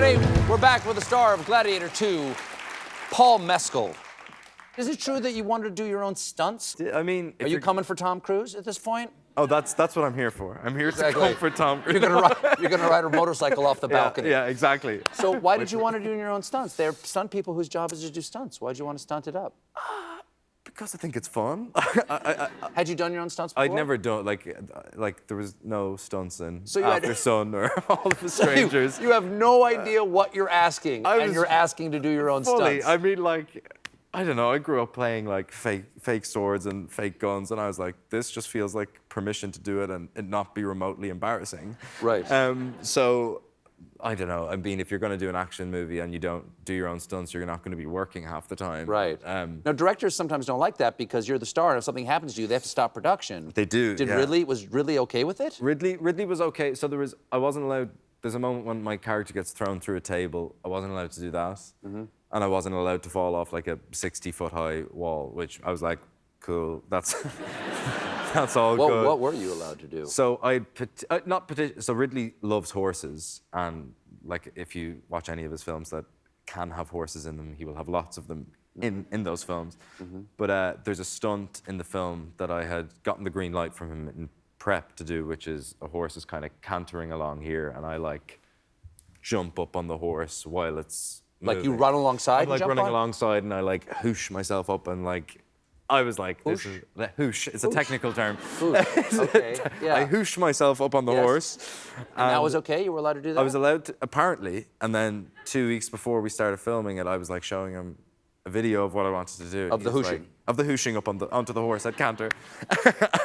everybody. We're back with the star of Gladiator II, Paul Mescal. Is it true that you wanted to do your own stunts? I mean... Are you coming for Tom Cruise at this point? Oh, that's what I'm here for. I'm here to come for Tom Cruise. You're gonna ride a motorcycle off the balcony. Yeah, exactly. So why did you want to do your own stunts? They're stunt people whose job is to do stunts. Why'd you want to stunt it up? Because I think it's fun. Had you done your own stunts before? I'd never done, like there was no stunts in So After Sun or All of the Strangers. You have no idea what you're asking, and you're asking to do your own stunts. I mean, like, I don't know, I grew up playing like fake swords and fake guns, and I was like, this just feels like permission to do it and not be remotely embarrassing. Right. So, I don't know, I mean, if you're gonna do an action movie and you don't do your own stunts, you're not gonna be working half the time. Right. Now, directors sometimes don't like that because you're the star, and if something happens to you, they have to stop production. They do, Was Ridley okay with it? Ridley was okay. So I wasn't allowed, there's a moment when my character gets thrown through a table, I wasn't allowed to do that. Mm-hmm. And I wasn't allowed to fall off like a 60-foot high wall, which I was like, cool, that's all good. What were you allowed to do? So so Ridley loves horses, and like if you watch any of his films that can have horses in them, he will have lots of them in those films. Mm-hmm. But there's a stunt in the film that I had gotten the green light from him in prep to do, which is a horse is kind of cantering along here, and I like jump up on the horse while it's moving. Like you run alongside? I'm like running alongside, and I like whoosh myself up, and like I was like, this is whoosh. It's a technical term. Okay. Yeah. I whooshed myself up on the horse. And that was okay? You were allowed to do that? I was allowed to, apparently. And then 2 weeks before we started filming it, I was like showing him a video of what I wanted to do. Of the hooshing? Of the hooshing up onto the horse at canter.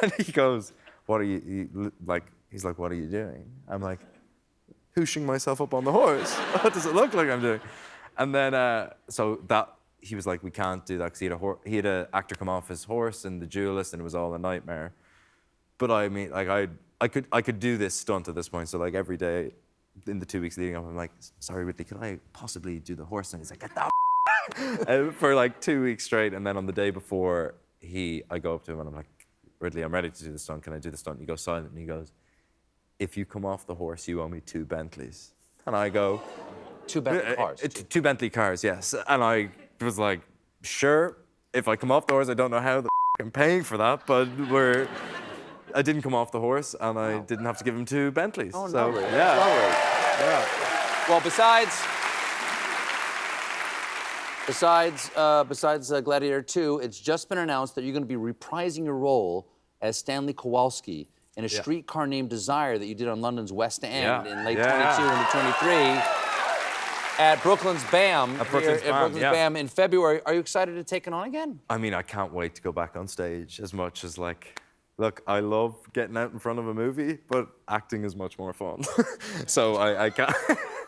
And he goes, what are you like, he's like, what are you doing? I'm like, hooshing myself up on the horse. What does it look like I'm doing? And then, so that, he was like, we can't do that, because he had an actor come off his horse in The Duelist, and it was all a nightmare. But I mean, like, I could do this stunt at this point, so like every day in the 2 weeks leading up, I'm like, sorry, Ridley, could I possibly do the horse? And he's like, get that for like 2 weeks straight. And then on the day before, I go up to him and I'm like, Ridley, I'm ready to do the stunt. Can I do the stunt? And he goes silent, and he goes, if you come off the horse, you owe me 2 Bentleys. And I go, 2 Bentley cars? 2 Bentley cars, yes. And I was like, sure, if I come off the horse, I don't know how I'm paying for that, but I didn't come off the horse, and I didn't have to give him 2 Bentleys. Oh, so, lovely. Yeah. Lovely. Yeah. Well, besides Gladiator II, it's just been announced that you're going to be reprising your role as Stanley Kowalski in A Streetcar Named Desire that you did on London's West End in late 22 into 23 at Brooklyn's BAM. BAM in February. Are you excited to take it on again? I mean, I can't wait to go back on stage as much as like, look, I love getting out in front of a movie, but acting is much more fun. So I can't,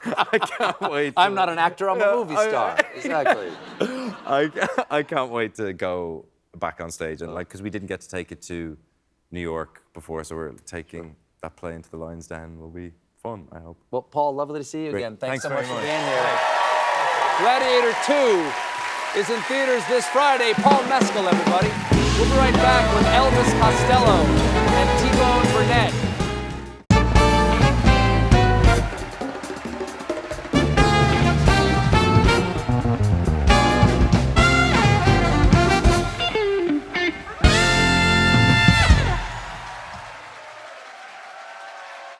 I can't wait. I'm not an actor, I'm a movie star. Exactly. I can't wait to go back on stage, and like, because we didn't get to take it to New York before, so we're taking that play into the Lions Den. Will be fun, I hope. Well, Paul, lovely to see you again. Thanks so much for being here. Gladiator II is in theaters this Friday. Paul Mescal, everybody. We'll be right back with Elvis Costello and T-Bone Burnett.